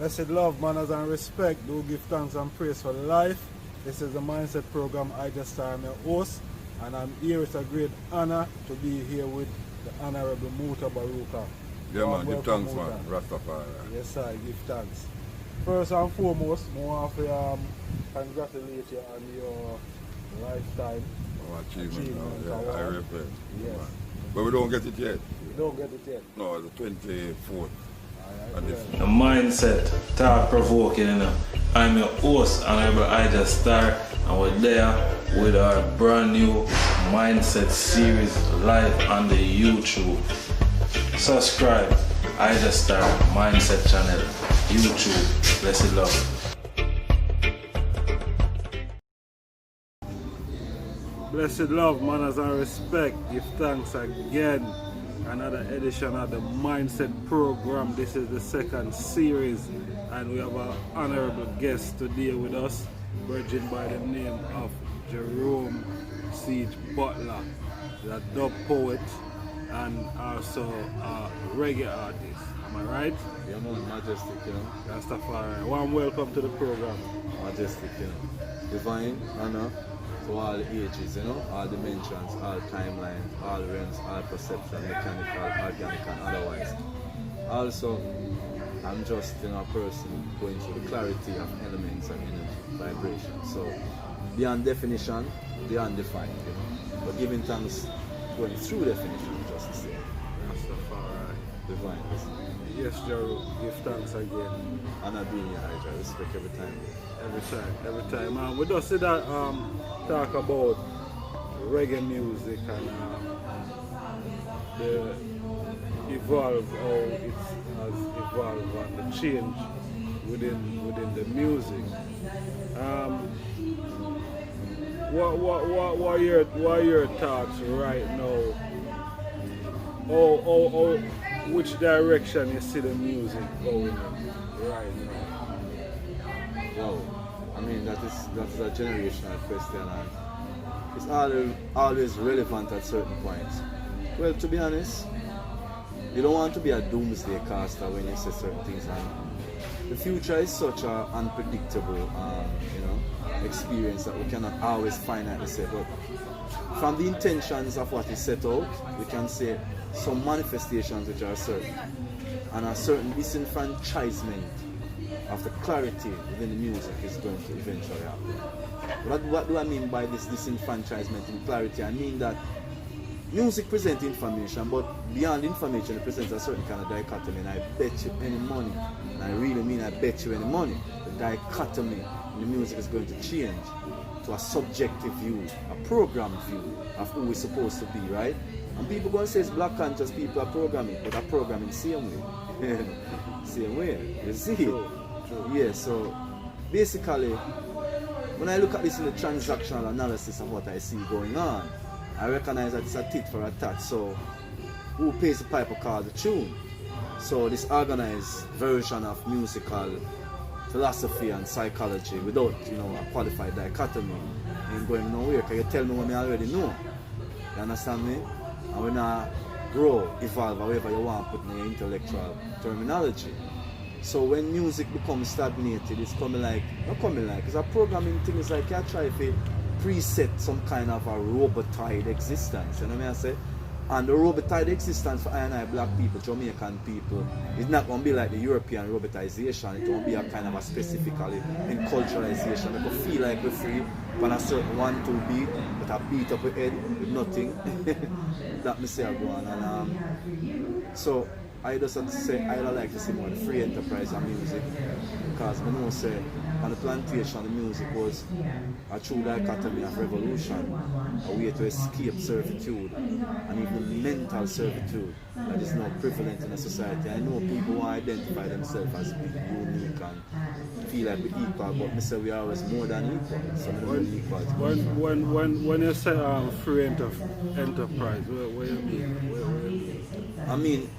Blessed love, manners and respect. Do give thanks and praise for life. This is the Mindset Program. I just am your host, and I'm here. It's a great honor to be here with the Honorable Muta Baruka. Yeah, man, give thanks, man. Rastafari. Yes, sir, give thanks. First and foremost, I want to congratulate you on your lifetime achievement. Yeah, I repent. Yes. Man. But we don't get it yet. You don't get it yet? No, the 24th. The mindset, thought provoking, you know. I'm your host, Honorable Ija Star, and we're there with our brand new mindset series live on the YouTube. Subscribe, Ija Star Mindset channel, YouTube. Blessed love. Blessed love, manners and respect. Give thanks again. Another edition of the Mindset Program. This is the second series, and we have an honorable guest today with us, virgin by the name of Jerome Butler, the dub poet and also a reggae artist. Am I right? Yeah, man, majestic, you know. Rastafari. Warm welcome to the program. Majestic, you know. Divine honor to all ages, you know, all dimensions, all timelines, all realms, all perception, mechanical, organic, and otherwise. Also, I'm just, you know, a person going through the clarity of elements and energy, vibration. So, beyond definition, beyond defined, you know. But giving thanks, going through definition, just the same. Rastafari. Divine. Yes, Jerome. Give thanks again. Honor being here, I respect every time. Every time. We just see that talk about reggae music and the evolve, how it has evolved and the change within the music. What are your thoughts right now? Which direction you see the music going in right now? Wow, I mean that is a generational question, and it's always relevant at certain points. Well, to be honest, you don't want to be a doomsday caster when you say certain things, and the future is such an unpredictable, experience that we cannot always finally say. But from the intentions of what is set out, we can say some manifestations which are certain, and a certain disenfranchisement of the clarity within the music is going to eventually happen. What do I mean by this disenfranchisement in clarity? I mean that music presents information, but beyond information it presents a certain kind of dichotomy, and I bet you any money, and I really mean I bet you any money, the dichotomy in the music is going to change to a subjective view, a programmed view of who we're supposed to be, right? And people going to say it's black conscious people are programming, but are programming the same way. Same way, you see? True. Yeah, so basically, when I look at this in the transactional analysis of what I see going on, I recognize that it's a tit for a tat. So, who pays the piper called the tune? So, this organized version of musical philosophy and psychology without, a qualified dichotomy ain't going nowhere. Because you tell me what I already know. You understand me? And when I grow, evolve, however you want to put in your intellectual terminology. So when music becomes stagnated, it's it's a programming thing. It's like you try to preset some kind of a robotoid existence, you know what I say? And the robotoid existence for I and I black people, Jamaican people, is not going to be like the European robotization. It won't be a kind of a specifically enculturalization. We could feel like we're free on a certain 1-2 beat, but a beat up ahead with nothing. That me say I go on. And so I just have to say I don't like to see more free enterprise and music, because I know say on the plantation the music was a true dichotomy of revolution, a way to escape servitude and even mental servitude that is now prevalent in a society. I know people who identify themselves as being unique and feel like we're equal, but I say we are always more than equal. So when you say free enterprise, what do you mean? I mean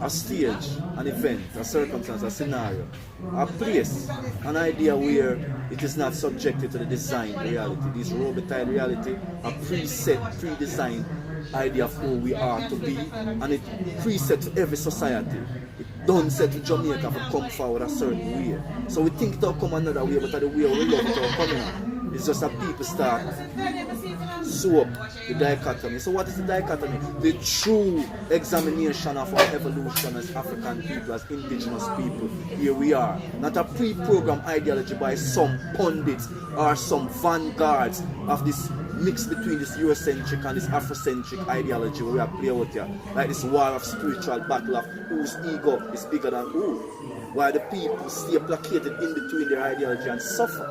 a stage, an event, a circumstance, a scenario, a place, an idea where it is not subjected to the designed reality. This robotoid reality, a preset, pre-designed idea of who we are to be, and it preset to every society. It don't set to Jamaica to come forward a certain way. So we think it'll come another way, but the way we love it will come in. It's just that people start sew up the dichotomy. So what is the dichotomy? The true examination of our evolution as African people, as indigenous people. Here we are. Not a pre-programmed ideology by some pundits or some vanguards of this mix between this Eurocentric and this Afrocentric ideology where we are playing out here. Like this war of spiritual battle of whose ego is bigger than who. While the people stay placated in between their ideology and suffer.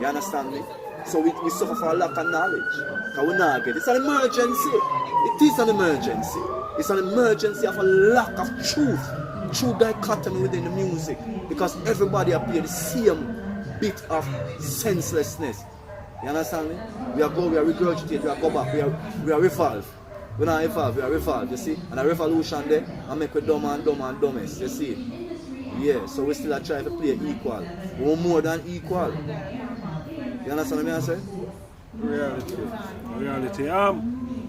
You understand me? So we suffer for a lack of knowledge. Because we not get it. It's an emergency. It is an emergency. It's an emergency of a lack of truth. True dichotomy within the music. Because everybody appears the same bit of senselessness. You understand me? We are regurgitate, we are go back, we are revolve. We not evolve, we are revolve, you see? And a revolution there, and make we dumb and dumbest, you see? Yeah, so we still are trying to play equal. We want more than equal. You understand what I say? Reality.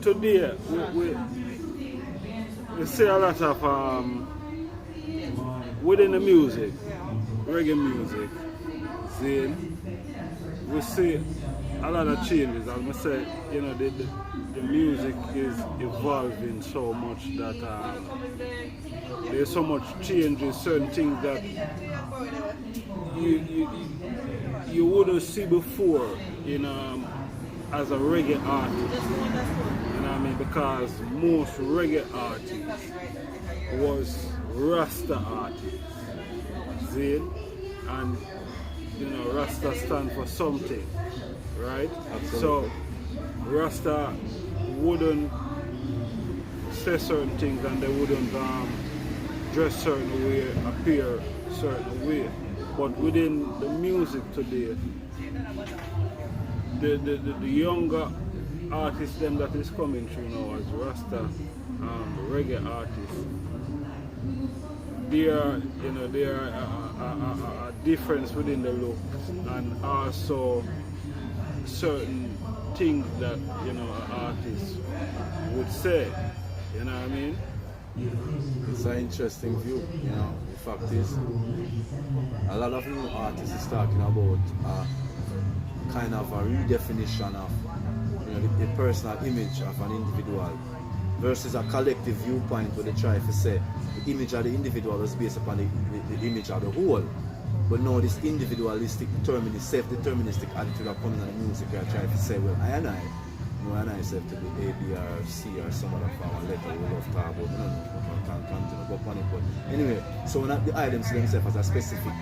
Today we see a lot of within the music, reggae music, we see a lot of changes. As I say, you know, the music is evolving so much that there's so much changes, certain things that you wouldn't see before in as a reggae artist. You know what I mean? Because most reggae artists was Rasta artists. See? And you know, Rasta stand for something, right? Absolutely. So Rasta wouldn't say certain things and they wouldn't dress certain way, appear certain way. But within the music today, the younger artists them that is coming through now as Rasta reggae artists, there are a difference within the look and also certain things that an artist would say. You know what I mean? It's an interesting view, you know. The fact is, a lot of new artists is talking about kind of a redefinition of the personal image of an individual versus a collective viewpoint where they try to say the image of the individual is based upon the image of the whole. But now this individualistic, self-deterministic attitude of coming on the music, I try to say, well, I and I self to be A, B, or C, or some other form of letter we love to talk about. I can't continue go upon it. But anyway, so when the items see themselves as a specific,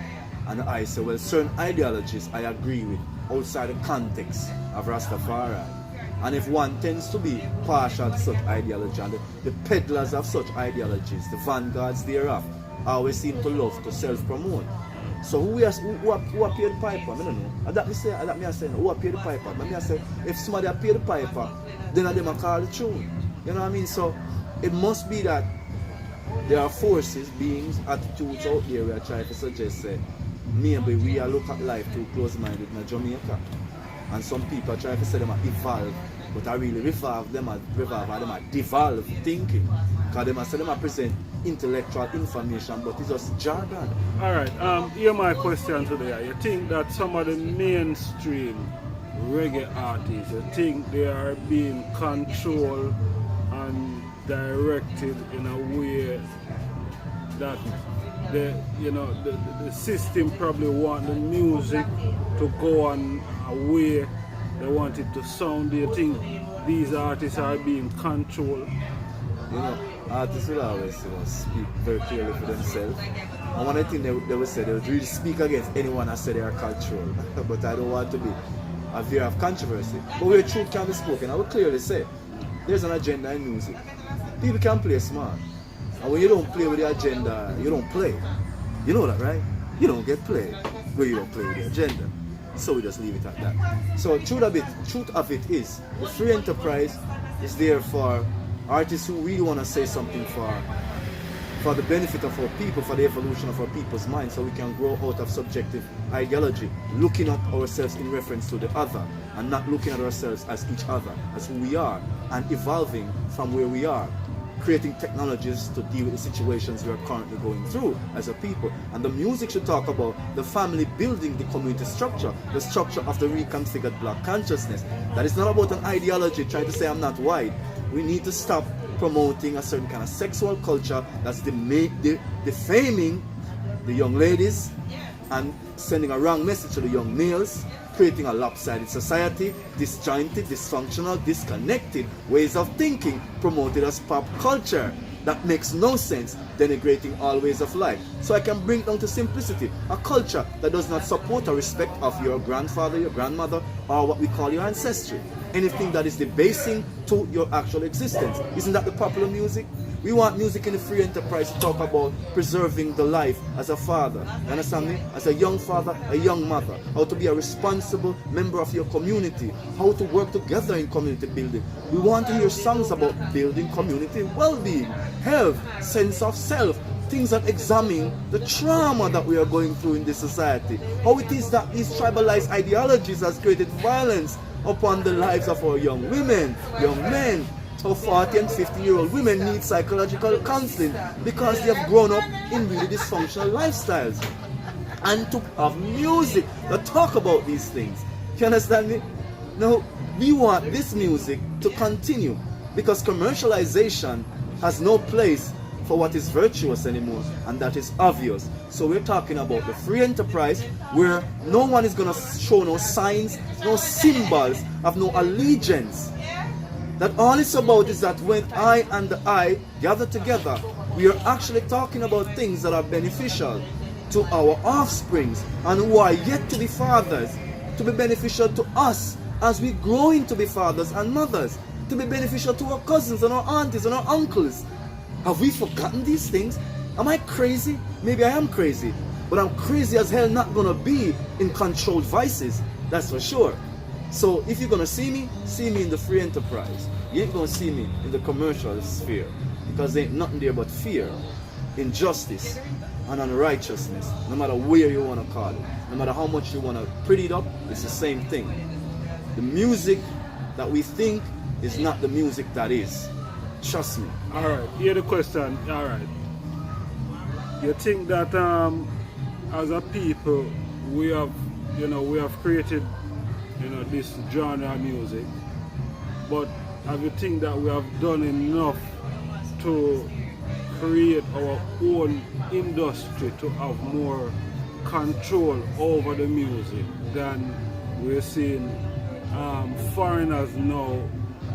and I say, well, certain ideologies I agree with outside the context of Rastafari. And if one tends to be partial to such ideology, and the peddlers of such ideologies, the vanguards thereof, always seem to love to self-promote. So who appear the piper? I don't know. That me say, who appear the piper? I say, if somebody appear the piper, then I them call the tune. You know what I mean? So it must be that there are forces, beings, attitudes out there where I try to suggest maybe we are look at life too close-minded in Jamaica. And some people try to say them are evolve, but I really revolve them are devolve thinking. Because they say them are present intellectual information, but it's just jargon. Alright, here my question today. You think that some of the mainstream reggae artists, you think they are being controlled and directed in a way that the system probably want the music to go on a way they want it to sound? Do you think these artists are being controlled? You know, artists will always speak very clearly for themselves. And one thing they will say, they would really speak against anyone that say they are cultural. But I don't want to be a fear of controversy. But where truth can be spoken, I will clearly say, there's an agenda in music. People can play smart. And when you don't play with the agenda, you don't play. You know that, right? You don't get played when you don't play with the agenda. So we just leave it at that. So truth of it is, the free enterprise is there for artists who really want to say something for for the benefit of our people, for the evolution of our people's minds, so we can grow out of subjective ideology, looking at ourselves in reference to the other, and not looking at ourselves as each other, as who we are, and evolving from where we are, creating technologies to deal with the situations we are currently going through as a people. And the music should talk about the family building the community structure, the structure of the reconfigured black consciousness. That is not about an ideology trying to say I'm not white. We need to stop promoting a certain kind of sexual culture that's defaming the young ladies and sending a wrong message to the young males, creating a lopsided society, disjointed, dysfunctional, disconnected ways of thinking promoted as pop culture that makes no sense, denigrating all ways of life. So I can bring it down to simplicity, a culture that does not support or respect of your grandfather, your grandmother, or what we call your ancestry. Anything that is debasing to your actual existence. Isn't that the popular music? We want music in the free enterprise to talk about preserving the life as a father. You understand me? As a young father, a young mother. How to be a responsible member of your community. How to work together in community building. We want to hear songs about building community well-being, health, sense of self. Things that examine the trauma that we are going through in this society. How it is that these tribalized ideologies has created violence upon the lives of our young women, young men. How 40 and 50-year-old women need psychological counseling because they have grown up in really dysfunctional lifestyles. And to have music that talk about these things. You understand me? Now, we want this music to continue because commercialization has no place for what is virtuous anymore, and that is obvious. So we're talking about the free enterprise where no one is going to show no signs, no symbols of no allegiance. That all it's about is that when I and the I gather together, we are actually talking about things that are beneficial to our offsprings and who are yet to be fathers, to be beneficial to us as we grow into be fathers and mothers, to be beneficial to our cousins and our aunties and our uncles. Have we forgotten these things? Am I crazy? Maybe I am crazy, but I'm crazy as hell not gonna be in controlled vices, that's for sure. So if you're gonna see me in the free enterprise. You ain't gonna see me in the commercial sphere, because there ain't nothing there but fear, injustice, and unrighteousness. No matter where you wanna call it, no matter how much you wanna pretty it up, it's the same thing. The music that we think is not the music that is. Trust me. Alright, here the question. Alright. You think that as a people we have created this genre of music, but have you think that we have done enough to create our own industry to have more control over the music than we're seeing foreigners now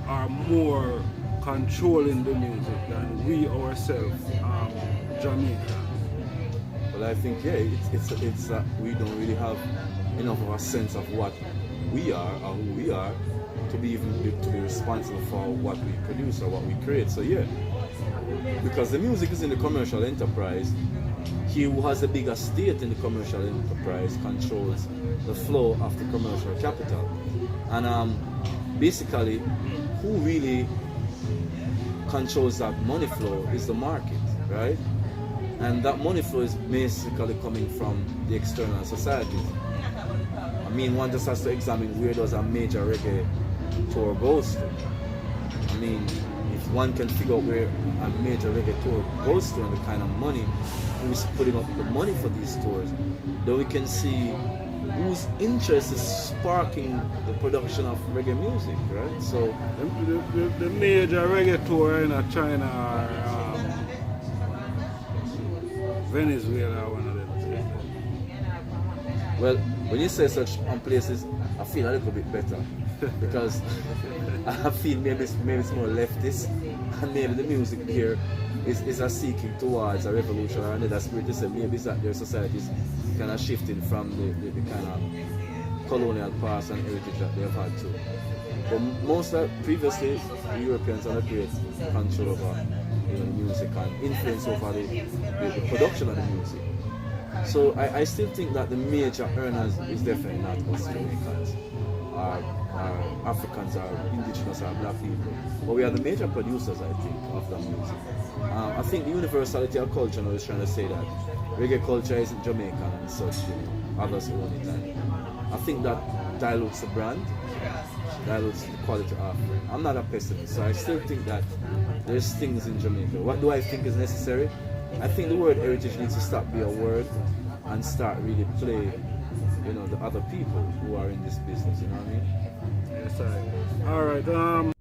are more controlling the music than we ourselves, Jamaica? Well, I think it's we don't really have enough of a sense of what we are or who we are to be responsible for what we produce or what we create. So yeah, because the music is in the commercial enterprise, he who has the bigger stake in the commercial enterprise controls the flow of the commercial capital. And basically, who really controls that money flow is the market, right? And that money flow is basically coming from the external societies. I mean, one just has to examine where does a major reggae tour goes to. I mean, if one can figure out where a major reggae tour goes to and the kind of money, who's putting up the money for these tours, then we can see whose interest is sparking the production of reggae music, right? So the major reggae tour in China or Venezuela, one of them. Well, when you say such places, I feel a little bit better because I feel maybe it's more leftist, and maybe the music here is a seeking towards a revolution or another spirit. So maybe it's that their societies kind of shifting from the kind of colonial past and heritage that they've had to. But most of previously, the Europeans had a great control over music and influence over the production of the music. So I still think that the major earners is definitely not us Jamaicans. are Africans, are indigenous, are black people. But we are the major producers, I think, of the music. I think the universality of culture now is trying to say that reggae culture isn't Jamaican and such, others own it. And I think that dilutes the brand, dilutes the quality of. I'm not a pessimist, so I still think that there's things in Jamaica. What do I think is necessary? I think the word heritage needs to stop being a word and start really play, the other people who are in this business, you know what I mean? Yes, all right.